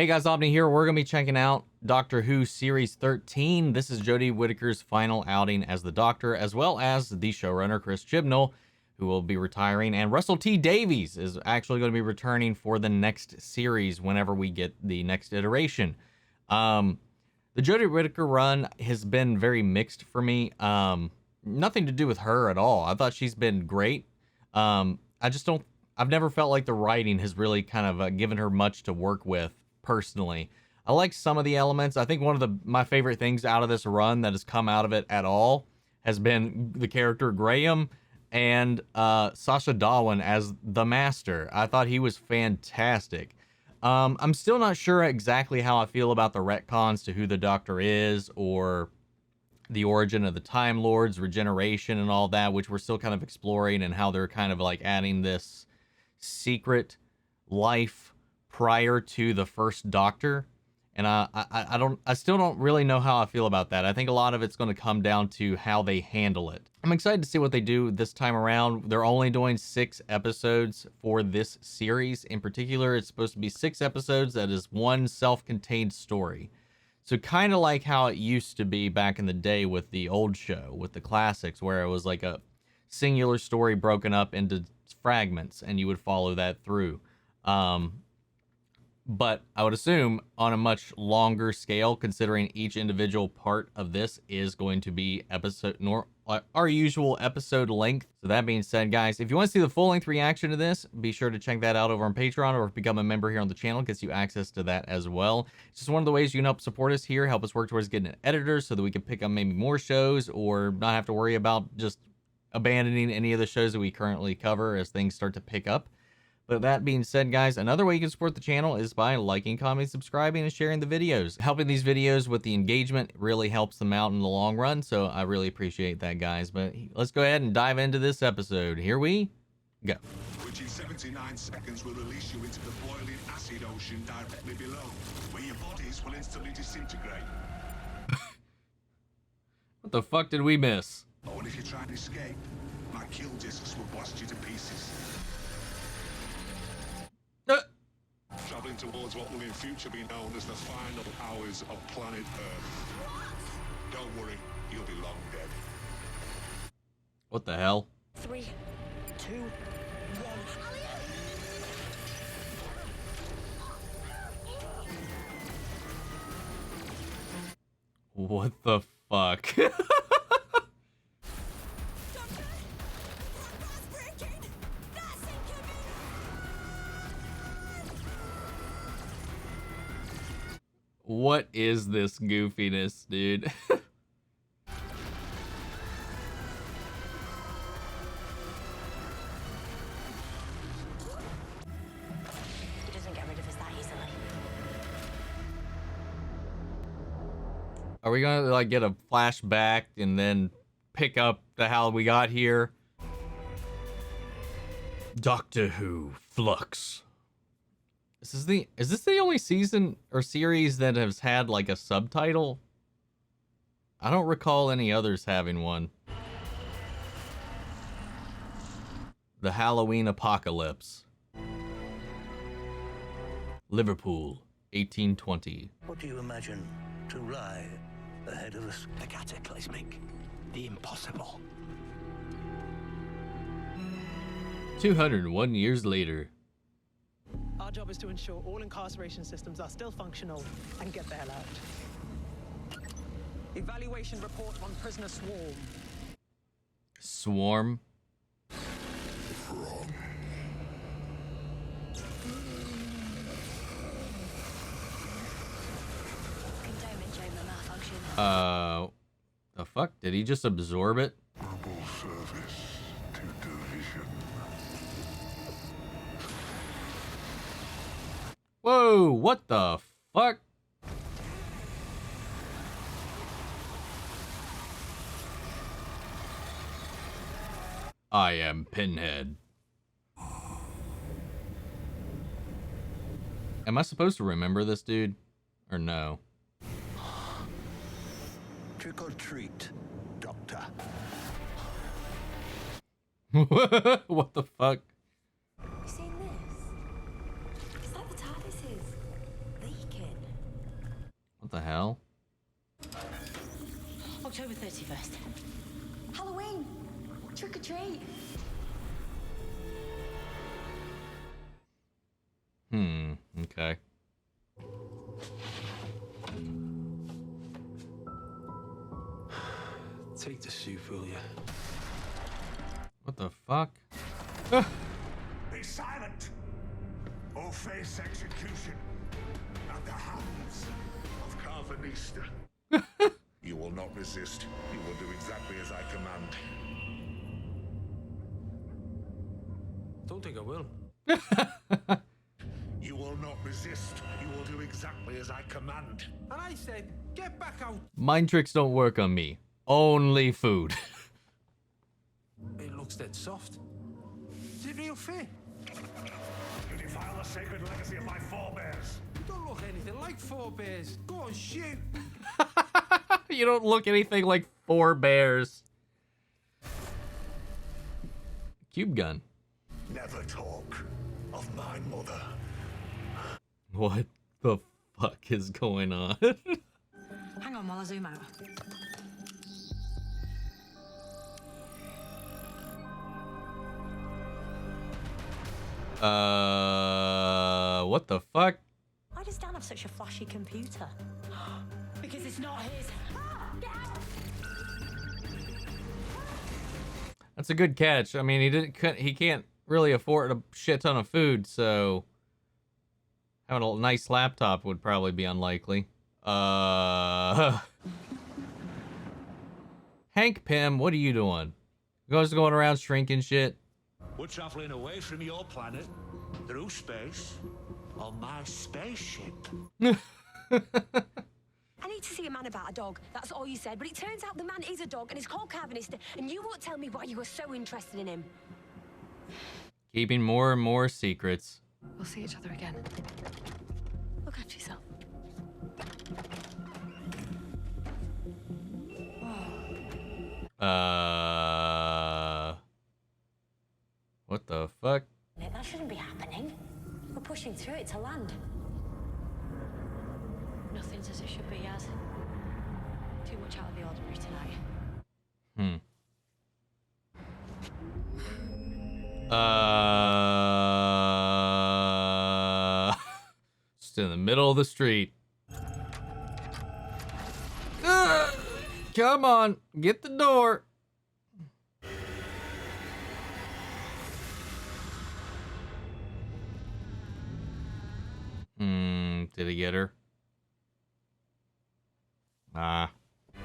Hey guys, Omni here. We're going to be checking out Doctor Who Series 13. This is Jodie Whittaker's final outing as the Doctor, as well as the showrunner, Chirs Chibnall, who will be retiring. And Russell T Davies is actually going to be returning for the next series whenever we get the next iteration. The Jodie Whittaker run has been very mixed for me. Nothing to do with her at all. I thought she's been great. I've never felt like the writing has really kind of given her much to work with. Personally, I like some of the elements. I think one of my favorite things out of this run that has come out of it at all has been the character Graham and Sacha Dhawan as the Master. I thought he was fantastic. I'm still not sure exactly how I feel about the retcons to who the Doctor is, or the origin of the Time Lords, regeneration, and all that, which we're still kind of exploring, and how they're kind of like adding this secret life prior to the first Doctor. And I still don't really know how I feel about that. I think a lot of it's going to come down to how they handle it. I'm excited to see what they do this time around. They're only doing 6 episodes for this series. In particular, it's supposed to be 6 episodes that is one self-contained story. So kind of like how it used to be back in the day with the old show, with the classics, where it was like a singular story broken up into fragments and you would follow that through. But I would assume on a much longer scale, considering each individual part of this is going to be our usual episode length. So that being said, guys, if you want to see the full length reaction to this, be sure to check that out over on Patreon, or become a member here on the channel. It gets you access to that as well. It's just one of the ways you can help support us here, help us work towards getting an editor so that we can pick up maybe more shows, or not have to worry about just abandoning any of the shows that we currently cover as things start to pick up. But that being said, guys, another way you can support the channel is by liking, commenting, subscribing, and sharing the videos. Helping these videos with the engagement really helps them out in the long run, so I really appreciate that, guys. But let's go ahead and dive into this episode. Here we go. Which in 79 seconds will release you into the boiling acid ocean directly below, where your bodies will instantly disintegrate. What the fuck did we miss? Oh, and if you try and escape, my kill discs will blast you to pieces. Traveling towards what will in future be known as the final hours of planet Earth. Don't worry, you'll be long dead. What the hell? 3, 2, 1. What the fuck? What is this goofiness, dude? It doesn't get rid of us that easily. Are we gonna like get a flashback and then pick up the how we got here? Doctor Who Flux. Is this the only season or series that has had like a subtitle? I don't recall any others having one. The Halloween Apocalypse. Liverpool, 1820. What do you imagine to lie ahead of us? The cataclysmic, the impossible. 201 years later. Our job is to ensure all incarceration systems are still functional and get the hell out. Evaluation report on prisoner swarm. Swarm? Containment chamber malfunction. The fuck? Did he just absorb it? Verbal service to division. Whoa, what the fuck? I am Pinhead. Am I supposed to remember this dude? Or no? Trick or treat, Doctor. What the fuck? You seen this? It's like the TARDIS is leaking. the hell? October 31st. Halloween. Trick or treat. Okay. Take the soup, will you? What the fuck? Be silent, or face execution at the hands of Carvanista. You will not resist. You will do exactly as I command. Don't think I will. You will not resist. You will do exactly as I command. And I said, get back out. Mind tricks don't work on me. Only food. It looks dead soft. Is it real fair? You defile the sacred legacy of my forebears. You don't look anything like forebears. Go on, shoot. You don't look anything like four bears. Cube gun. Never talk of my mother. What the fuck is going on? Hang on while I zoom out. What the fuck? Why does Dan have such a flashy computer? Because it's not his. Get out! That's a good catch. I mean, he can't really afford a shit ton of food, so having a nice laptop would probably be unlikely. Hank Pym, what are you doing? You guys going around shrinking shit? We're traveling away from your planet, through space, on my spaceship. I need to see a man about a dog. That's all you said. But it turns out the man is a dog and he's called Carvanista, and you won't tell me why you were so interested in him. Keeping more and more secrets. We'll see each other again. Look after yourself. What the fuck? That shouldn't be happening. We're pushing through it to land. Nothing's as it should be, Yaz. Too much out of the ordinary tonight. Just in the middle of the street. Come on, get the door. Did he get her? Ah.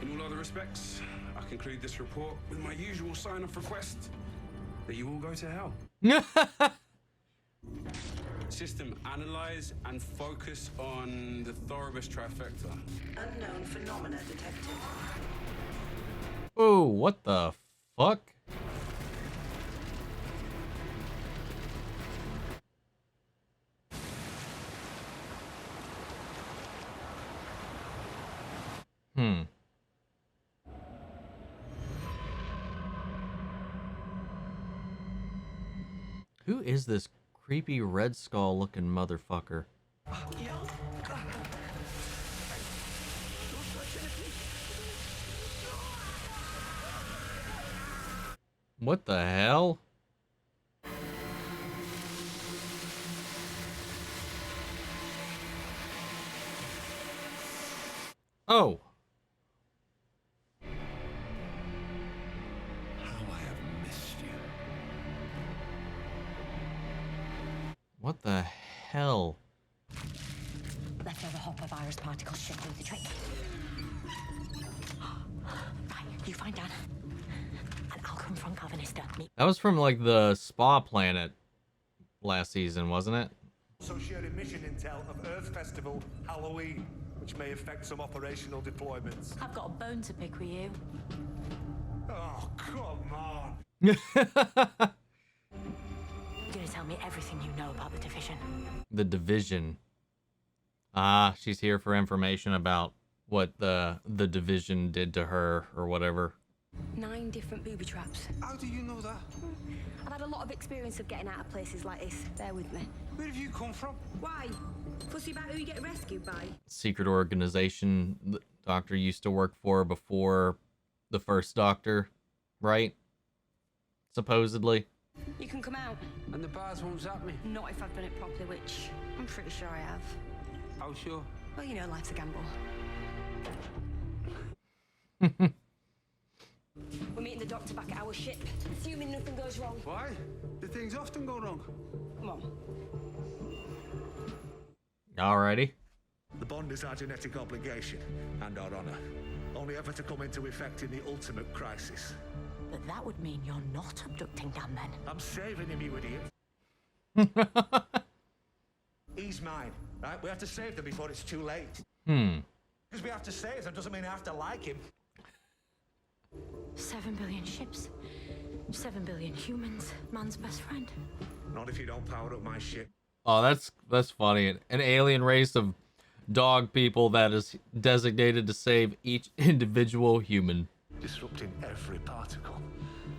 In all other respects, I conclude this report with my usual sign-off request that you all go to hell. System analyze and focus on the Thoribus trifecta. Unknown phenomena detected. Oh, what the fuck? Who is this creepy Red Skull looking motherfucker? What the hell? Oh. How I have missed you. What the hell? Leftover hopper virus particles should do the trick. Right, you find Dan. And I'll confront Carvanista. That was from like the spa planet last season, wasn't it? Associated mission intel of Earth Festival Halloween, which may affect some operational deployments. I've got a bone to pick with you. Oh, come on. You're gonna tell me everything you know about the division. The division. Ah, she's here for information about what the division did to her or whatever. 9 different booby traps. How do you know that? I've had a lot of experience of getting out of places like this. Bear with me. Where have you come from? Why? Fussy about who you get rescued by? Secret organization the Doctor used to work for before the first Doctor, right? Supposedly. You can come out. And the bars won't zap me. Not if I've done it properly, which I'm pretty sure I have. How sure? Well, you know, life's a gamble. We're meeting the doctor back at our ship, assuming nothing goes wrong. Why? The things often go wrong. Come on. Alrighty. The bond is our genetic obligation and our honor. Only ever to come into effect in the ultimate crisis. But that would mean you're not abducting Dan then. I'm saving him, you idiot. He's mine, right? We have to save them before it's too late. Because we have to save them doesn't mean I have to like him. 7 billion ships, 7 billion humans, man's best friend. Not if you don't power up my ship. Oh, that's funny. An alien race of dog people that is designated to save each individual human. Disrupting every particle.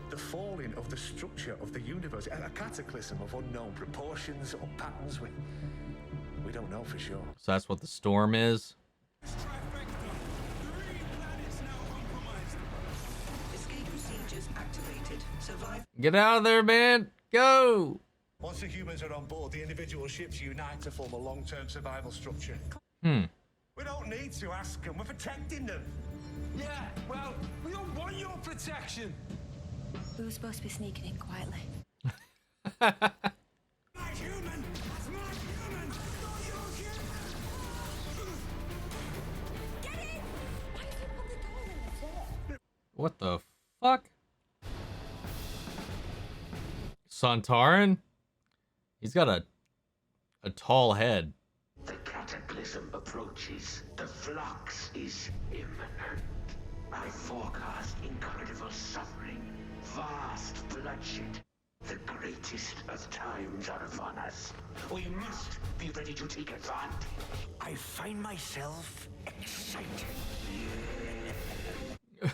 The falling of the structure of the universe. A cataclysm of unknown proportions or patterns. We don't know for sure. So that's what the storm is. Escape procedures activated. Survive. Get out of there, man. Go. Once the humans are on board, the individual ships unite to form a long-term survival structure. We don't need to ask them. We're protecting them. Yeah, well, we don't want your protection. We were supposed to be sneaking in quietly. My human! That's my human! Not your human! Get in! Why did you put the door in the floor? What the fuck? Santarin? He's got a tall head. The cataclysm approaches. The flux is imminent. I forecast incredible suffering, vast bloodshed. The greatest of times are upon us. We must be ready to take advantage. I find myself excited. I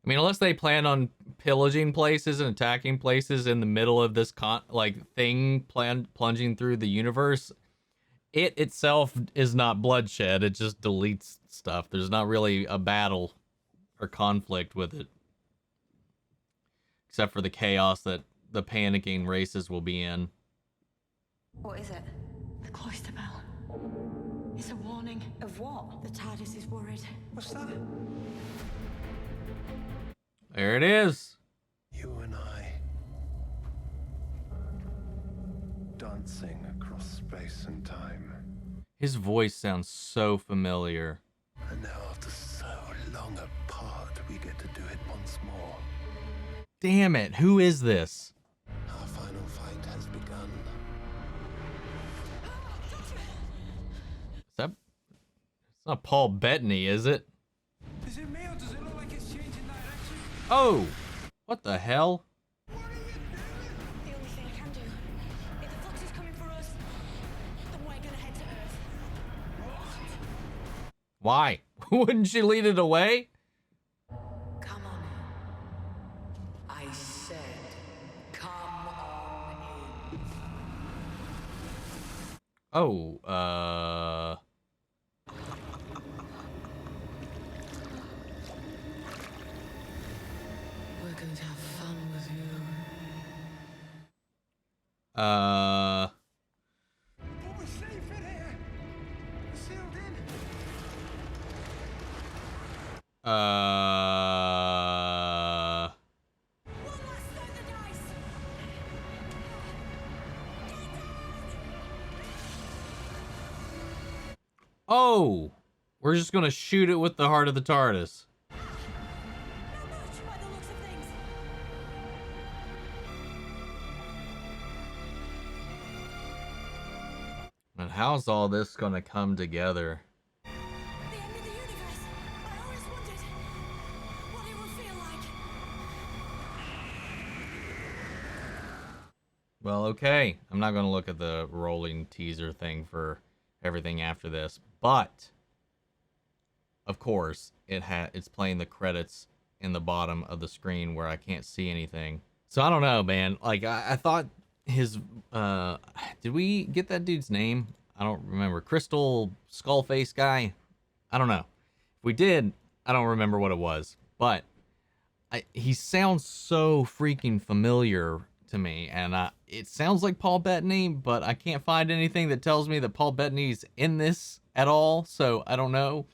mean, unless they plan on pillaging places and attacking places in the middle of this plunging through the universe, it itself is not bloodshed. It just deletes stuff. There's not really a battle or conflict with it, except for the chaos that the panicking races will be in. What is it? The cloister bell. It's a warning. Of what? The TARDIS is worried. What's that? There it is. You and I, dancing across space and time. His voice sounds so familiar. And now after so long apart, we get to do it once more. Damn it, who is this? Our final fight has begun. It's not Paul Bettany, is it? Is it me or does it look like it's changing direction? Oh, what the hell? The only thing I can do. If the flux is coming for us, then we're gonna head to Earth. Why? Wouldn't she lead it away? Come on in. I said, come on in. Oh, We're going to have fun with you. Oh, we're safe in here. We're sealed in. One last throw the dice. Oh, we're just gonna shoot it with the heart of the TARDIS. Not much by the looks of things. And how's all this gonna come together? The end of the universe. I always wondered what it would feel like. Well, okay. I'm not gonna look at the rolling teaser thing for everything after this, but of course it's playing the credits in the bottom of the screen where I can't see anything. So I don't know, man. Like I thought his did we get that dude's name? I don't remember. Crystal Skullface guy? I don't know. If we did, I don't remember what it was. But he sounds so freaking familiar to me, and it sounds like Paul Bettany, but I can't find anything that tells me that Paul Bettany's in this at all, so I don't know.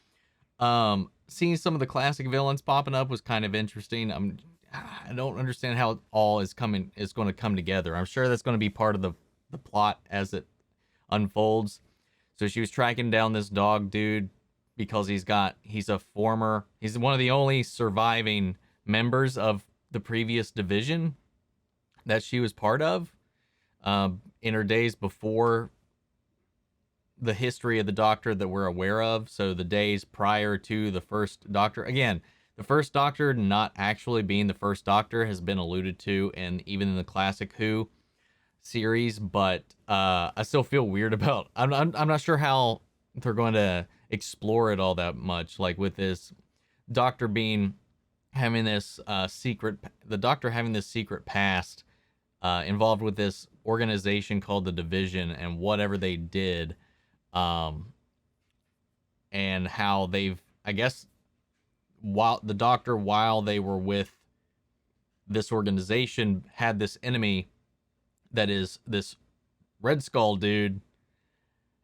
Seeing some of the classic villains popping up was kind of interesting. I don't understand how it all is going to come together. I'm sure that's going to be part of the plot as it unfolds. So she was tracking down this dog dude because he's one of the only surviving members of the previous division that she was part of in her days before the history of the Doctor that we're aware of. So the days prior to the first Doctor. Again, the first Doctor not actually being the first Doctor has been alluded to, and even in the classic Who series, but I still feel weird about. I'm not sure how they're going to explore it all that much. Like with this Doctor having this secret past involved with this organization called the Division and whatever they did, and how they've, I guess, while they were with this organization, had this enemy that is this Red Skull dude,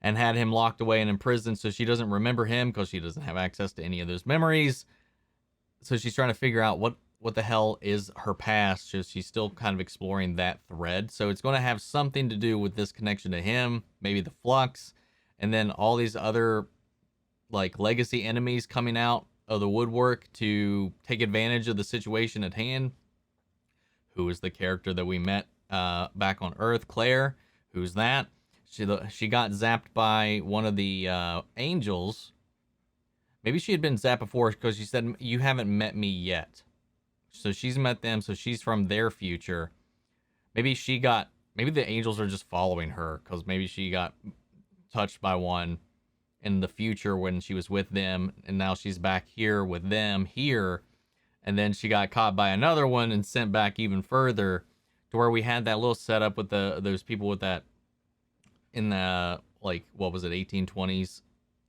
and had him locked away and in prison, so she doesn't remember him because she doesn't have access to any of those memories. So she's trying to figure out what the hell is her past. So she's still kind of exploring that thread. So it's going to have something to do with this connection to him, maybe the Flux, and then all these other like legacy enemies coming out of the woodwork to take advantage of the situation at hand. Who is the character that we met back on Earth? Claire. Who's that? She got zapped by one of the angels. Maybe she had been zapped before because she said, "You haven't met me yet." So she's met them, so she's from their future. Maybe the angels are just following her because maybe she got touched by one in the future when she was with them, and now she's back here with them here, and then she got caught by another one and sent back even further to where we had that little setup with those people with that in the, like, what was it, 1820s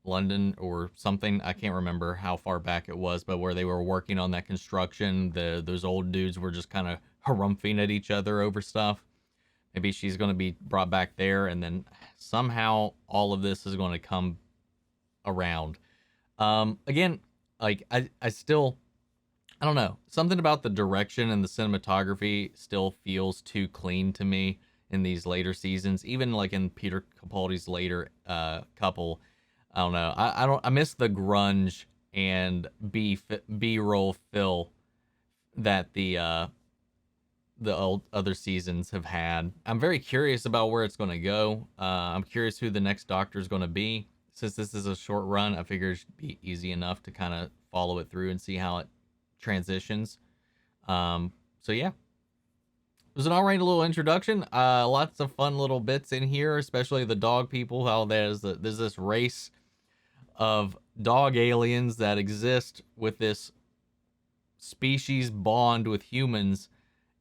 London or something. I can't remember how far back it was, but where they were working on that construction, those old dudes were just kind of harumphing at each other over stuff. Maybe she's going to be brought back there, and then somehow all of this is going to come around. Again, like I don't know, something about the direction and the cinematography still feels too clean to me in these later seasons, even like in Peter Capaldi's later couple. I don't know. I miss the grunge and B-roll fill that the old other seasons have had. I'm very curious about where it's going to go. I'm curious who the next Doctor is going to be. Since this is a short run, I figure it should be easy enough to kind of follow it through and see how it transitions. So yeah, it was an alright little introduction. Lots of fun little bits in here, especially the dog people. How there's this race of dog aliens that exist with this species bond with humans,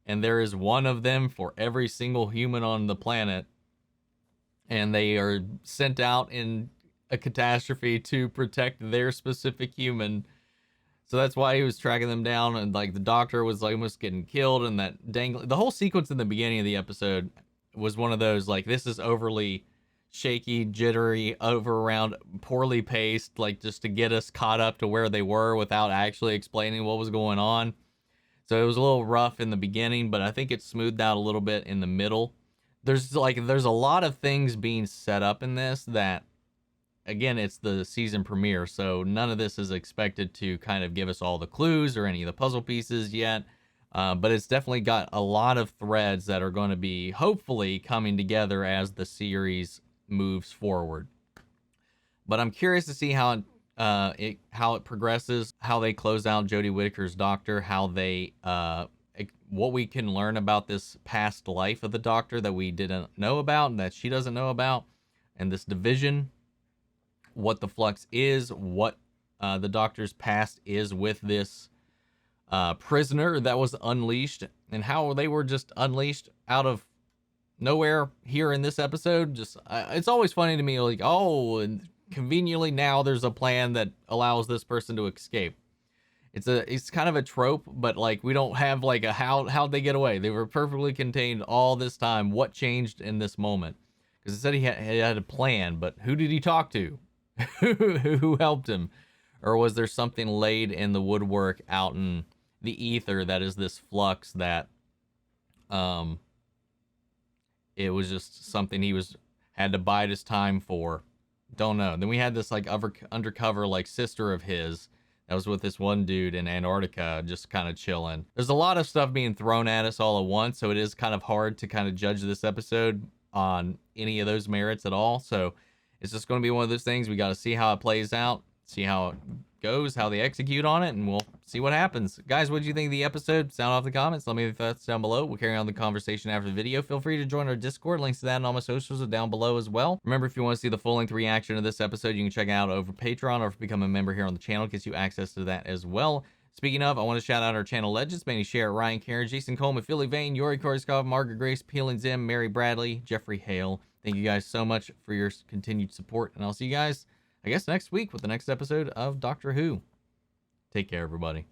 and there is one of them for every single human on the planet, and they are sent out in a catastrophe to protect their specific human. So that's why he was tracking them down, and like the Doctor was like almost getting killed, and that the whole sequence in the beginning of the episode was one of those, like, this is overly shaky, jittery, around, poorly paced, like just to get us caught up to where they were without actually explaining what was going on. So it was a little rough in the beginning, but I think it smoothed out a little bit in the middle. There's a lot of things being set up in this that, again, it's the season premiere, so none of this is expected to kind of give us all the clues or any of the puzzle pieces yet. But it's definitely got a lot of threads that are going to be hopefully coming together as the series moves forward. But I'm curious to see how it progresses, how they close out Jodie Whittaker's Doctor, how they what we can learn about this past life of the Doctor that we didn't know about and that she doesn't know about, and this division, what the Flux is, what the Doctor's past is with this prisoner that was unleashed, and how they were just unleashed out of nowhere here in this episode. Just it's always funny to me, like, oh, and conveniently now there's a plan that allows this person to escape. It's kind of a trope, but like we don't have like a how'd they get away. They were perfectly contained all this time. What changed in this moment? Because it said he had a plan, but who did he talk to? Who helped him? Or was there something laid in the woodwork out in the ether that is this flux that it was just something he had to bide his time for? Don't know. Then we had this like undercover like sister of his that was with this one dude in Antarctica, just kind of chilling. There's a lot of stuff being thrown at us all at once, so it is kind of hard to kind of judge this episode on any of those merits at all. So it's just going to be one of those things. We got to see how it plays out, see how it goes, how they execute on it, and we'll see what happens. Guys, what did you think of the episode? Sound off in the comments. Let me know your thoughts down below. We'll carry on the conversation after the video. Feel free to join our Discord. Links to that and all my socials are down below as well. Remember, if you want to see the full-length reaction to this episode, you can check it out over Patreon, or if you become a member here on the channel, it gets you access to that as well. Speaking of, I want to shout out our channel legends: Manny Share, Ryan Karen, Jason Coleman, Philly Vane, Yori Korskov, Margaret Grace, Peeling Zim, Mary Bradley, Jeffrey Hale. Thank you guys so much for your continued support, and I'll see you guys, I guess, next week with the next episode of Doctor Who. Take care, everybody.